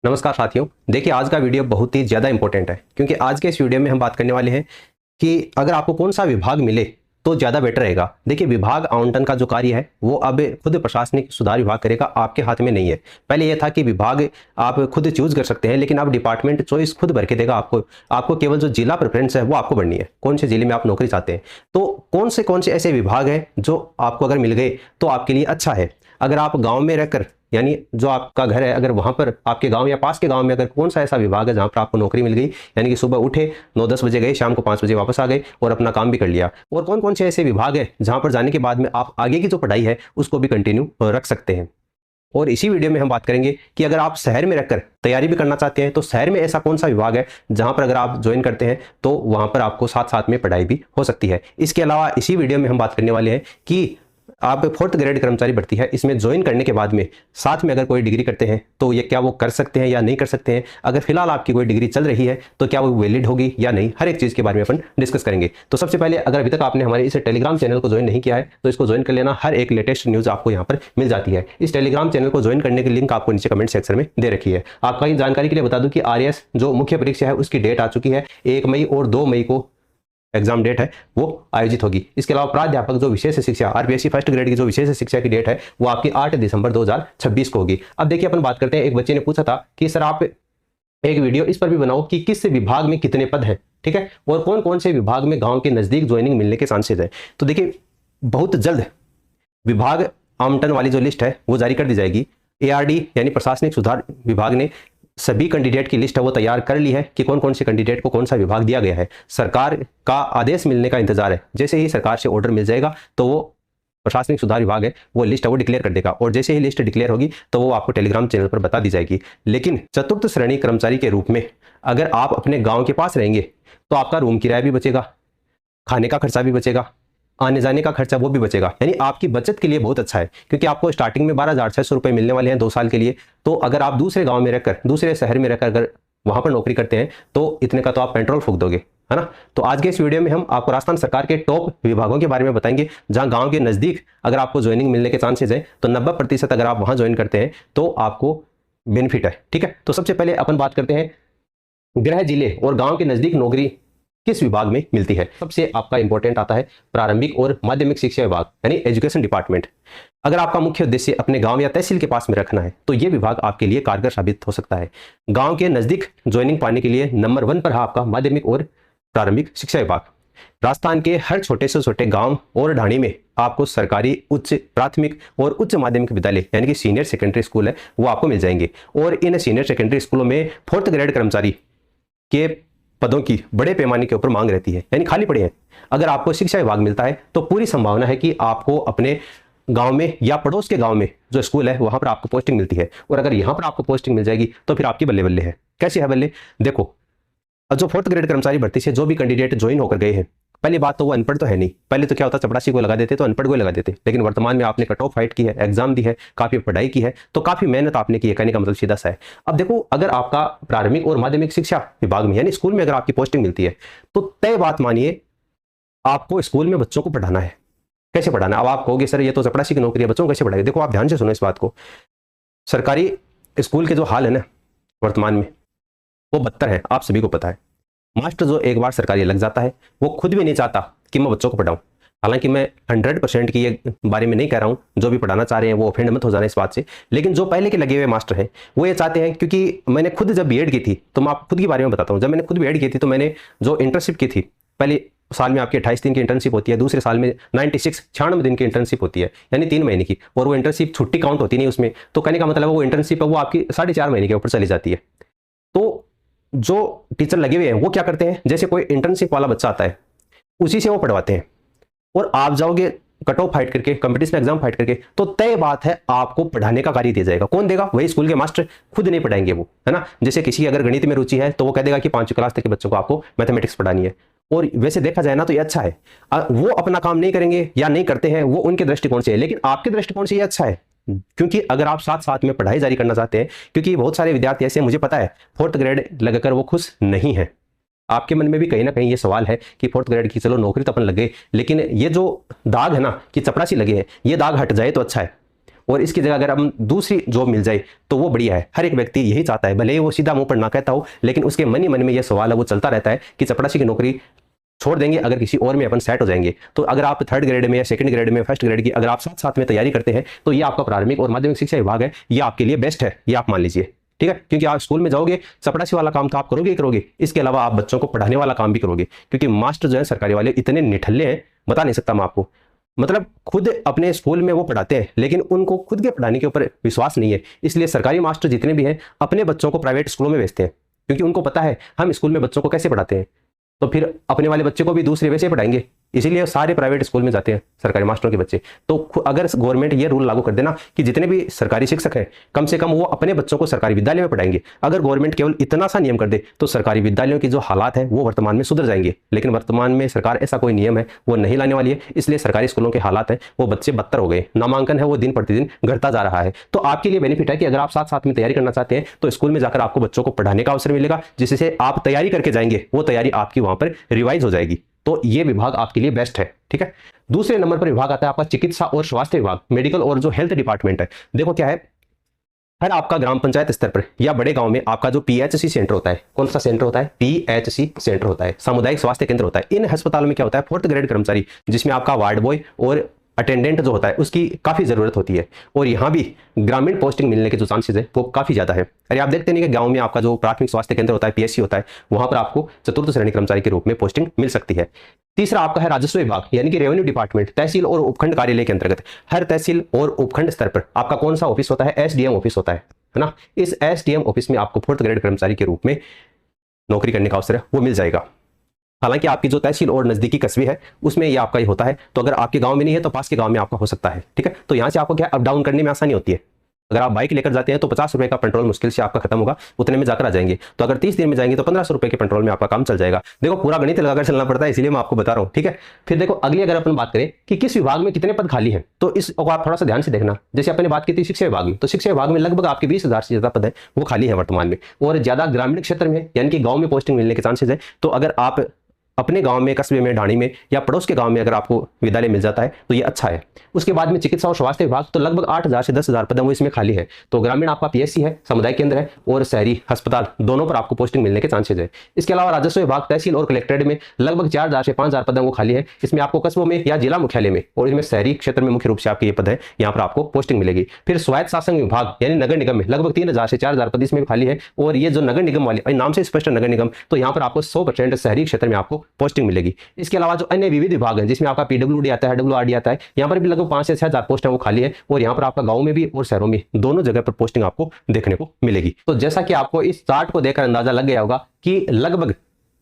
नमस्कार साथियों। देखिए, आज का वीडियो बहुत ही ज़्यादा इंपॉर्टेंट है क्योंकि आज के इस वीडियो में हम बात करने वाले हैं कि अगर आपको कौन सा विभाग मिले तो ज़्यादा बेटर रहेगा। देखिए, विभाग आवंटन का जो कार्य है वो अब खुद प्रशासनिक सुधार विभाग करेगा, आपके हाथ में नहीं है। पहले यह था कि विभाग आप खुद चूज कर सकते हैं, लेकिन अब डिपार्टमेंट चॉइस खुद भर के देगा आपको। आपको केवल जो जिला प्रेफरेंस है वो आपको बढ़नी है, कौन से जिले में आप नौकरी चाहते हैं। तो कौन से ऐसे विभाग हैं जो आपको अगर मिल गए तो आपके लिए अच्छा है। अगर आप गाँव में रहकर, यानी जो आपका घर है, अगर वहां पर आपके गांव या पास के गांव में अगर कौन सा ऐसा विभाग है जहां पर आपको नौकरी मिल गई, यानी कि सुबह उठे 9-10 बजे गए, शाम को 5 बजे वापस आ गए और अपना काम भी कर लिया, और कौन कौन से ऐसे विभाग है जहां पर जाने के बाद में आप आगे की जो पढ़ाई है उसको भी कंटिन्यू रख सकते हैं। और इसी वीडियो में हम बात करेंगे कि अगर आप शहर में रहकर तैयारी भी करना चाहते हैं तो शहर में ऐसा कौन सा विभाग है जहां पर अगर आप ज्वाइन करते हैं तो वहां पर आपको साथ साथ में पढ़ाई भी हो सकती है। इसके अलावा इसी वीडियो में हम बात करने वाले हैं कि आप 4th ग्रेड कर्मचारी भर्ती है, इसमें ज्वाइन करने के बाद में साथ में अगर कोई डिग्री करते हैं तो ये क्या वो कर सकते हैं या नहीं कर सकते हैं। अगर फिलहाल आपकी कोई डिग्री चल रही है तो क्या वो वैलिड होगी या नहीं, हर एक चीज़ के बारे में अपन डिस्कस करेंगे। तो सबसे पहले, अगर अभी तक आपने हमारे इस टेलीग्राम चैनल को ज्वाइन नहीं किया है तो इसको ज्वाइन कर लेना। हर एक लेटेस्ट न्यूज़ आपको यहाँ पर मिल जाती है। इस टेलीग्राम चैनल को ज्वाइन करने की लिंक आपको नीचे कमेंट सेक्शन में दे रखी है। आपका जानकारी के लिए बता दूं कि आरएएस जो मुख्य परीक्षा है उसकी डेट आ चुकी है। 1 मई और 2 मई को एग्जाम डेट है वो आयोजित होगी। इसके अलावा प्राध्यापक जो विशेष शिक्षा आरपीएससी फर्स्ट ग्रेड की जो विशेष शिक्षा की डेट है वो आपकी 8 दिसंबर 2026 को होगी। अब देखिए, अपन बात करते हैं, एक बच्चे ने पूछा था कि सर आप एक वीडियो इस पर भी बनाओ कि किस विभाग में कितने पद हैं, ठीक है, और कौन कौन से विभाग में गांव के नजदीक ज्वाइनिंग मिलने के चांसेस है। तो देखिए, बहुत जल्द विभाग आवंटन वाली जो लिस्ट है वो जारी कर दी जाएगी। एआरडी यानी प्रशासनिक सुधार विभाग ने सभी कैंडिडेट की लिस्ट है वो तैयार कर ली है कि कौन कौन से कैंडिडेट को कौन सा विभाग दिया गया है। सरकार का आदेश मिलने का इंतजार है। जैसे ही सरकार से ऑर्डर मिल जाएगा तो वो प्रशासनिक सुधार विभाग है वो लिस्ट है वो डिक्लेयर कर देगा, और जैसे ही लिस्ट डिक्लेयर होगी तो वो आपको टेलीग्राम चैनल पर बता दी जाएगी। लेकिन चतुर्थ श्रेणी कर्मचारी के रूप में अगर आप अपने गाँव के पास रहेंगे तो आपका रूम किराया भी बचेगा, खाने का खर्चा भी बचेगा, आने जाने का खर्चा वो भी बचेगा। यानी आपकी बचत के लिए बहुत अच्छा है, क्योंकि आपको स्टार्टिंग में 12,600 रुपये मिलने वाले हैं 2 साल के लिए। तो अगर आप दूसरे गांव में रहकर, दूसरे शहर में रहकर अगर वहां पर नौकरी करते हैं तो इतने का तो आप पेट्रोल फूंक दोगे, है ना। तो आज के इस वीडियो में हम आपको राजस्थान सरकार के टॉप विभागों के बारे में बताएंगे जहां गांव के नजदीक अगर आपको ज्वाइनिंग मिलने के चांसेस है तो 90% अगर आप वहां ज्वाइन करते हैं तो आपको बेनिफिट है, ठीक है। तो सबसे पहले अपन बात करते हैं गृह जिले और गांव के नजदीक नौकरी किस विभाग में मिलती है। सबसे आपका इंपॉर्टेंट आता है प्रारंभिक और माध्यमिक शिक्षा विभाग, यानी एजुकेशन डिपार्टमेंट। अगर आपका मुख्य उद्देश्य अपने गांव या तहसील के पास में रखना है तो यह विभाग आपके लिए कारगर साबित हो सकता है। गांव के नजदीक ज्वाइनिंग पाने के लिए नंबर 1 पर है आपका माध्यमिक और प्रारंभिक शिक्षा विभाग। राजस्थान के हर छोटे से छोटे गांव और ढाणी में आपको सरकारी उच्च प्राथमिक और उच्च माध्यमिक विद्यालय यानी कि सीनियर सेकेंडरी स्कूल है वो आपको मिल जाएंगे। और इन सीनियर सेकेंडरी स्कूलों में 4th ग्रेड कर्मचारी के पदों की बड़े पैमाने के ऊपर मांग रहती है, यानी खाली पड़े हैं। अगर आपको शिक्षा विभाग मिलता है तो पूरी संभावना है कि आपको अपने गांव में या पड़ोस के गांव में जो स्कूल है वहां पर आपको पोस्टिंग मिलती है। और अगर यहां पर आपको पोस्टिंग मिल जाएगी तो फिर आपकी बल्ले बल्ले है। कैसे है बल्ले? देखो, जो 4th ग्रेड कर्मचारी भर्ती से जो भी कैंडिडेट ज्वाइन होकर गए हैं, पहली बात तो वो अनपढ़ तो है नहीं। पहले तो क्या होता, चपरासी को लगा देते तो अनपढ़ को लगा देते, लेकिन वर्तमान में आपने कट ऑफ फाइट की है, एग्जाम दी है, काफी पढ़ाई की है, तो काफी मेहनत आपने की है, कहने का मतलब सीधा सा है। अब देखो, अगर आपका प्रारंभिक और माध्यमिक शिक्षा विभाग में यानी स्कूल में अगर आपकी पोस्टिंग मिलती है तो तय बात मानिए आपको स्कूल में बच्चों को पढ़ाना है। कैसे पढ़ाना? अब आप कहोगे सर ये तो चपरासी की नौकरी है, बच्चों को कैसे पढ़ाएंगे? देखो, आप ध्यान से सुनो इस बात को। सरकारी स्कूल के जो हाल है ना वर्तमान में वो बदतर है, आप सभी को पता है। मास्टर जो एक बार सरकारी लग जाता है वो खुद भी नहीं चाहता कि मैं बच्चों को पढ़ाऊं। हालांकि मैं 100% की ये बारे में नहीं कह रहा हूं, जो भी पढ़ाना चाह रहे हैं वो ऑफेंड मत हो जाना इस बात से, लेकिन जो पहले के लगे हुए मास्टर हैं वो ये चाहते हैं। क्योंकि मैंने खुद जब बीएड की थी, तो मैं आप खुद के बारे में बताता हूं, जब मैंने खुद बीएड की थी तो मैंने जो इंटर्नशिप की थी, पहले साल में आपकी 28 दिन की इंटर्नशिप होती है, दूसरे साल में 96 दिन की इंटर्नशिप होती है, यानी 3 महीने की, और वो इंटर्नशिप छुट्टी काउंट होती नहीं उसमें। तो कहने का मतलब वो इंटर्नशिप है वो आपकी 4.5 महीने के ऊपर चली जाती है। तो जो टीचर लगे हुए हैं वो क्या करते हैं, जैसे कोई इंटर्नशिप वाला बच्चा आता है उसी से वो पढ़वाते हैं, और आप जाओगे कट ऑफ फाइट करके, कंपटीशन एग्जाम फाइट करके, तो तय बात है आपको पढ़ाने का कार्य दिया जाएगा। कौन देगा? वही स्कूल के मास्टर। खुद नहीं पढ़ाएंगे वो, है ना। जैसे किसी की अगर गणित में रुचि है तो वो कह देगा कि 5वीं क्लास तक के बच्चों को आपको मैथमेटिक्स पढ़ानी है, और वैसे देखा जाए ना तो ये अच्छा है। वो अपना काम नहीं करेंगे या नहीं करते हैं, वो उनके दृष्टिकोण से है, लेकिन आपके दृष्टिकोण से ये अच्छा है, क्योंकि अगर आप साथ साथ में पढ़ाई जारी करना चाहते हैं, क्योंकि बहुत सारे विद्यार्थी ऐसे, मुझे पता है, 4th ग्रेड लगकर वो खुश नहीं है। आपके मन में भी कहीं ना कहीं ये सवाल है कि 4th ग्रेड की चलो नौकरी तो अपन लग गई, लेकिन ये जो दाग है ना कि चपरासी लगे हैं, ये दाग हट जाए तो अच्छा है। और इसकी जगह अगर हम दूसरी जॉब मिल जाए तो वो बढ़िया है। हर एक व्यक्ति यही चाहता है, भले ही वो सीधा मुंह पर ना कहता हो, लेकिन उसके मन ही मन में यह सवाल है, वो चलता रहता है कि चपरासी की नौकरी छोड़ देंगे अगर किसी और में अपन सेट हो जाएंगे। तो अगर आप 3rd ग्रेड में या 2nd ग्रेड में, 1st ग्रेड की अगर आप साथ साथ में तैयारी करते हैं तो ये आपका प्राथमिक और माध्यमिक शिक्षा विभाग है, ये आपके लिए बेस्ट है, ये आप मान लीजिए, ठीक है। क्योंकि आप स्कूल में जाओगे, चपरासी वाला काम तो आप करोगे ही करोगे, इसके अलावा आप बच्चों को पढ़ाने वाला काम भी करोगे। क्योंकि मास्टर जो है सरकारी वाले इतने निठल्ले हैं, बता नहीं सकता मैं आपको। मतलब खुद अपने स्कूल में वो पढ़ाते हैं, लेकिन उनको खुद के पढ़ाने के ऊपर विश्वास नहीं है, इसलिए सरकारी मास्टर जितने भी हैं अपने बच्चों को प्राइवेट स्कूलों में भेजते हैं। क्योंकि उनको पता है हम स्कूल में बच्चों को कैसे पढ़ाते हैं, तो फिर अपने वाले बच्चे को भी दूसरे वैसे पढ़ाएंगे, इसीलिए सारे प्राइवेट स्कूल में जाते हैं सरकारी मास्टरों के बच्चे। तो अगर गवर्नमेंट ये रूल लागू कर देना कि जितने भी सरकारी शिक्षक हैं कम से कम वो अपने बच्चों को सरकारी विद्यालय में पढ़ाएंगे, अगर गवर्नमेंट केवल इतना सा नियम कर दे तो सरकारी विद्यालयों की जो हालात है वो वर्तमान में सुधर जाएंगे। लेकिन वर्तमान में सरकार ऐसा कोई नियम है वो नहीं लाने वाली है, इसलिए सरकारी स्कूलों के हालात है वो बच्चे बदतर हो गए, नामांकन है वो दिन प्रतिदिन घटता जा रहा है। तो आपके लिए बेनिफिट है कि अगर आप साथ साथ में तैयारी करना चाहते हैं तो स्कूल में जाकर आपको बच्चों को पढ़ाने का अवसर मिलेगा, जिससे आप तैयारी करके जाएंगे, वो तैयारी आपकी वहां पर रिवाइज हो जाएगी। तो ये विभाग आपके लिए बेस्ट है, ठीक है। दूसरे नंबर पर विभाग आता है आपका चिकित्सा और स्वास्थ्य विभाग, मेडिकल और जो हेल्थ डिपार्टमेंट है। देखो क्या है, हर आपका ग्राम पंचायत स्तर पर या बड़े गांव में आपका जो पीएचसी सेंटर होता है, कौन सा सेंटर होता है, पीएचसी सेंटर होता है, सामुदायिक स्वास्थ्य केंद्र होता है। इन अस्पतालों में क्या होता है, 4th ग्रेड कर्मचारी जिसमें आपका वार्ड बॉय और अटेंडेंट जो होता है उसकी काफी जरूरत होती है, और यहाँ भी ग्रामीण पोस्टिंग मिलने के जो चांसेस है वो काफी ज्यादा है। अरे आप देखते नहीं कि गांव में आपका जो प्राथमिक स्वास्थ्य केंद्र होता है, पीएचसी होता है, वहां पर आपको 4th श्रेणी कर्मचारी के रूप में पोस्टिंग मिल सकती है। तीसरा आपका है राजस्व विभाग, यानी कि रेवेन्यू डिपार्टमेंट, तहसील और उपखंड कार्यालय के अंतर्गत। हर तहसील और उपखंड स्तर पर आपका कौन सा ऑफिस होता है, एसडीएम ऑफिस होता है ना। इस एसडीएम ऑफिस में आपको 4th ग्रेड कर्मचारी के रूप में नौकरी करने का अवसर है वो मिल जाएगा। हालांकि आपकी जो तहसील और नजदीकी कस्बे है उसमें ये आपका ही होता है, तो अगर आपके गांव में नहीं है तो पास के गांव में आपका हो सकता है, ठीक है। तो यहां से आपको क्या अप डाउन करने में आसानी होती है। अगर आप बाइक लेकर जाते हैं तो 50 रुपए का पेट्रोल मुश्किल से आपका खत्म होगा, उतने में जाकर आ जाएंगे। तो अगर 30 दिन में जाएंगे तो 1500 रुपए के पेट्रोल में आपका काम चल जाएगा। देखो पूरा गणित लगाकर चलना पड़ता है, इसलिए मैं आपको बता रहा हूँ, ठीक है। फिर देखो अगली अगर अपन बात करें कि किस विभाग में कितने पद खाली हैं, तो इस आप थोड़ा सा ध्यान से देखना। जैसे अपने बात की थी शिक्षा विभाग में, तो शिक्षा विभाग में लगभग आपके 20,000 से ज्यादा पद है वो खाली है वर्तमान में, और ज्यादा ग्रामीण क्षेत्र में यानी कि गाँव में पोस्टिंग मिलने के चांसेस है। तो अगर आप अपने गांव में, कस्बे में, ढाणी में या पड़ोस के गांव में अगर आपको विद्यालय मिल जाता है तो ये अच्छा है। उसके बाद में चिकित्सा और स्वास्थ्य विभाग, तो लगभग 8,000 से 10,000 पद वो इसमें खाली है। तो ग्रामीण आपका पीएचसी है, सामुदायिक केंद्र है, और शहरी अस्पताल दोनों पर आपको पोस्टिंग मिलने के चांसेस है। इसके अलावा राजस्व विभाग, तहसील और कलेक्ट्रेट में लगभग 4,000 से 5,000 पद वो खाली है। इसमें आपको कस्बों में या जिला मुख्यालय में, और इसमें शहरी क्षेत्र में मुख्य रूप से आपके ये पद है, यहाँ पर आपको पोस्टिंग मिलेगी। फिर स्वायत्त शासन विभाग यानी नगर निगम में लगभग 3,000 से 4,000 पद इसमें खाली है। और ये जो नगर निगम वाले, नाम से स्पष्ट नगर निगम, तो यहाँ पर आपको 100% शहरी क्षेत्र में आपको पोस्टिंग मिलेगी। इसके अलावा जो अन्य विविध विभाग हैं जिसमें आपका पीडब्ल्यूडी आता है, डब्ल्यूआरडी आता है, यहाँ पर भी लगभग 5 से 6,000 पोस्ट है वो खाली है। और यहाँ पर आपका गांव में भी और शहरों में दोनों जगह पर पोस्टिंग आपको देखने को मिलेगी। तो जैसा कि आपको इस चार्ट को देखकर अंदाजा लग गया होगा कि लगभग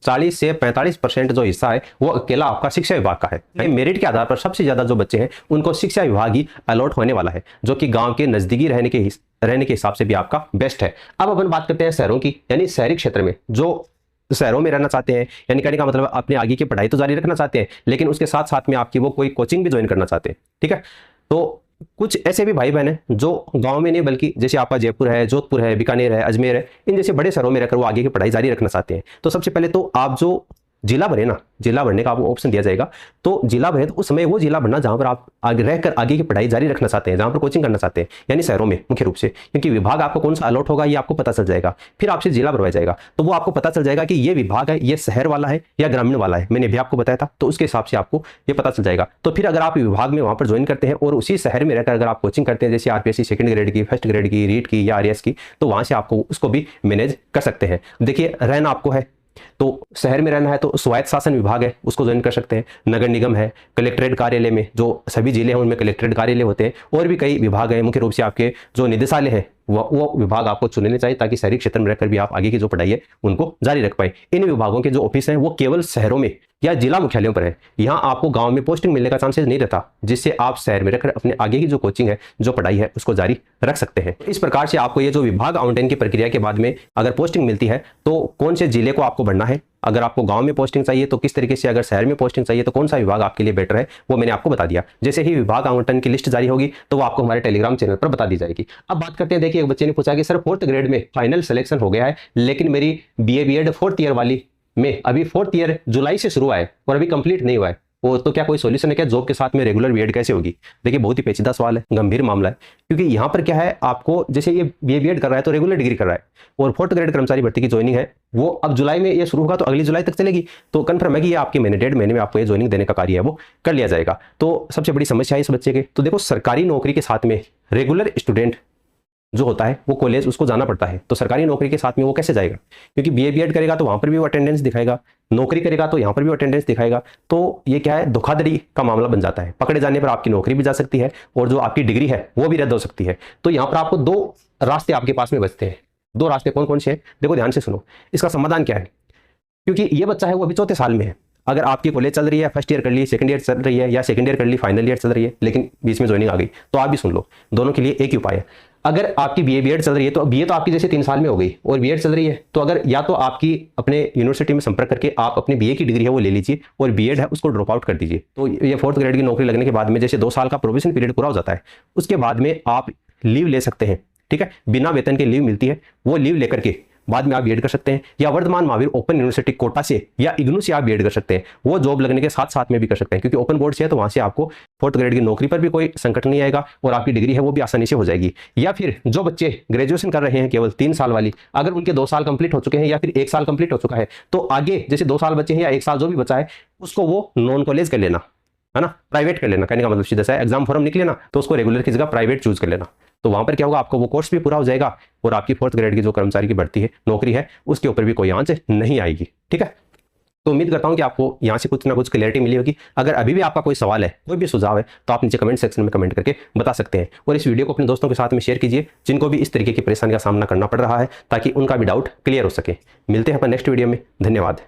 40 से 45% जो हिस्सा है वो अकेला आपका शिक्षा विभाग का है। मेरिट के आधार पर सबसे ज्यादा जो बच्चे हैं उनको शिक्षा विभाग ही अलॉट होने वाला है, जो कि गांव के नजदीकी रहने के हिसाब से भी आपका बेस्ट है। अब अपन बात करते हैं शहरों की, यानी शहरी क्षेत्र में जो शहरों में रहना चाहते हैं, यानी कहने का मतलब अपने आगे की पढ़ाई तो जारी रखना चाहते हैं, लेकिन उसके साथ साथ में आपकी वो कोई कोचिंग भी ज्वाइन करना चाहते हैं, ठीक है। तो कुछ ऐसे भी भाई बहन हैं जो गांव में नहीं बल्कि जैसे आपका जयपुर है, जोधपुर है, बीकानेर है, अजमेर है, इन जैसे बड़े शहरों में रहकर वो आगे की पढ़ाई जारी रखना चाहते हैं। तो सबसे पहले तो आप जो जिला भरे ना, जिला भरने का आपको ऑप्शन दिया जाएगा। तो जिला भरे तो उस समय वो जिला भरना जहां पर आप आगे रहकर आगे की पढ़ाई जारी रखना चाहते हैं, जहां पर कोचिंग करना चाहते हैं, यानी शहरों में मुख्य रूप से, क्योंकि विभाग आपको कौन सा अलॉट होगा ये आपको पता चल जाएगा। फिर आपसे जिला भरवाया जाएगा तो वो आपको पता चल जाएगा कि ये विभाग है, ये शहर वाला है या ग्रामीण वाला है, मैंने भी आपको बताया था। तो उसके हिसाब से आपको ये पता चल जाएगा। तो फिर अगर आप विभाग में वहां पर ज्वाइन करते हैं और उसी शहर में रहकर अगर आप कोचिंग करते हैं, जैसे आरपीएससी 2nd ग्रेड की, 1st ग्रेड की, रीट की या आरएएस की, तो वहां से आपको उसको भी मैनेज कर सकते हैं। देखिए रहना आपको है तो शहर में रहना है तो स्वायत्त शासन विभाग है उसको ज्वाइन कर सकते हैं, नगर निगम है, कलेक्ट्रेट कार्यालय में, जो सभी जिले हैं उनमें कलेक्ट्रेट कार्यालय होते हैं, और भी कई विभाग हैं। मुख्य रूप से आपके जो निदेशालय है वो विभाग आपको चुनने चाहिए ताकि शहरी क्षेत्र में रहकर भी आप आगे की जो पढ़ाई है उनको जारी रख पाए। इन विभागों के जो ऑफिस हैं वो केवल शहरों में या जिला मुख्यालयों पर है, यहाँ आपको गांव में पोस्टिंग मिलने का चांसेस नहीं रहता, जिससे आप शहर में रहकर अपने आगे की जो कोचिंग है, जो पढ़ाई है, उसको जारी रख सकते हैं। इस प्रकार से आपको ये जो विभाग आवंटन की प्रक्रिया के बाद में अगर पोस्टिंग मिलती है तो कौन से जिले को आपको बढ़ना है, अगर आपको गांव में पोस्टिंग चाहिए तो किस तरीके से, अगर शहर में पोस्टिंग चाहिए तो कौन सा विभाग आपके लिए बेटर है, वो मैंने आपको बता दिया। जैसे ही विभाग आवंटन की लिस्ट जारी होगी तो वो आपको हमारे टेलीग्राम चैनल पर बता दी जाएगी। अब बात करते हैं, देखिए एक बच्चे ने पूछा कि सर 4th ग्रेड में फाइनल सिलेक्शन हो गया है, लेकिन मेरी बीए बीएड 4th ईयर वाली में अभी 4th ईयर जुलाई से शुरू हुआ है और अभी कंप्लीट नहीं हुआ है, वो तो क्या कोई सोल्यूशन है क्या? जॉब के साथ में रेगुलर बीएड कैसे होगी? देखिए बहुत ही पेचीदा सवाल है, गंभीर मामला है, क्योंकि यहाँ पर क्या है, आपको जैसे ये बीएड कर रहा है तो रेगुलर डिग्री कर रहा है, और 4th ग्रेड कर्मचारी भर्ती की ज्वाइनिंग है वो अब जुलाई में ये शुरू होगा, तो अगली जुलाई तक चलेगी। तो कन्फर्म है कि ये आपके महीने 1.5 महीने में आपको ये ज्वाइनिंग देने का कार्य है वो कर लिया जाएगा। तो सबसे बड़ी समस्या है इस बच्चे के, तो देखो सरकारी नौकरी के साथ में रेगुलर स्टूडेंट जो होता है वो कॉलेज उसको जाना पड़ता है, तो सरकारी नौकरी के साथ में वो कैसे जाएगा? क्योंकि बीएड करेगा तो वहां पर भी वो अटेंडेंस दिखाएगा, नौकरी करेगा तो यहाँ पर भी अटेंडेंस दिखाएगा, तो ये क्या है, धोखाधड़ी का मामला बन जाता है। पकड़े जाने पर आपकी नौकरी भी जा सकती है और जो आपकी डिग्री है वो भी रद्द हो सकती है। तो यहाँ पर आपको 2 रास्ते आपके पास में बचते हैं। 2 रास्ते कौन कौन से हैं? देखो ध्यान से सुनो, इसका समाधान क्या है। क्योंकि ये बच्चा है वो अभी 4थे साल में है, अगर आपकी कॉलेज चल रही है, फर्स्ट ईयर कर ली, सेकंड ईयर चल रही है, या सेकंड ईयर कर ली, फाइनल ईयर चल रही है, लेकिन बीच में ज्वाइनिंग आ गई, तो आप भी सुन लो, दोनों के लिए एक ही उपाय है। अगर आपकी बीएड चल रही है तो बीए तो आपकी जैसे 3 साल में हो गई, और बीएड चल रही है तो अगर या तो आपकी अपने यूनिवर्सिटी में संपर्क करके आप अपने बीए की डिग्री है वो ले लीजिए, और बीएड है उसको ड्रॉप आउट कर दीजिए। तो ये 4th ग्रेड की नौकरी लगने के बाद में जैसे 2 साल का प्रोबेशन पीरियड पूरा हो जाता है, उसके बाद में आप लीव ले सकते हैं, ठीक है, बिना वेतन के लीव मिलती है, वो लीव लेकर के बाद में आप बीएड कर सकते हैं, या वर्धमान महावीर ओपन यूनिवर्सिटी कोटा से या इग्नू से आप बीएड कर सकते हैं। वो जॉब लगने के साथ साथ में भी कर सकते हैं, क्योंकि ओपन बोर्ड से है तो वहां से आपको 4th ग्रेड की नौकरी पर भी कोई संकट नहीं आएगा, और आपकी डिग्री है वो भी आसानी से हो जाएगी। या फिर जो बच्चे ग्रेजुएशन कर रहे हैं केवल 3 साल वाली, अगर उनके 2 साल कंप्लीट हो चुके हैं या फिर 1 साल कंप्लीट हो चुका है, तो आगे जैसे 2 साल बचे हैं या 1 साल जो भी बचा है उसको वो नॉन कॉलेज कर लेना, है ना, प्राइवेट कर लेना। कहने का मतलब सीधा सा एग्जाम फॉर्म निकले ना तो उसको रेगुलर की जगह प्राइवेट चूज कर लेना। तो वहां पर क्या होगा, आपको वो कोर्स भी पूरा हो जाएगा, और आपकी 4th ग्रेड की जो कर्मचारी की भर्ती है, नौकरी है, उसके ऊपर भी कोई आंच नहीं आएगी। ठीक है, तो उम्मीद करता हूं कि आपको यहां से कुछ ना कुछ क्लैरिटी मिली होगी। अगर अभी भी आपका कोई सवाल है, कोई भी सुझाव है, तो आप नीचे कमेंट सेक्शन में कमेंट करके बता सकते हैं, और इस वीडियो को अपने दोस्तों के साथ में शेयर कीजिए जिनको भी इस तरीके की परेशानी का सामना करना पड़ रहा है, ताकि उनका भी डाउट क्लियर हो सके। मिलते हैं अपन नेक्स्ट वीडियो में। धन्यवाद।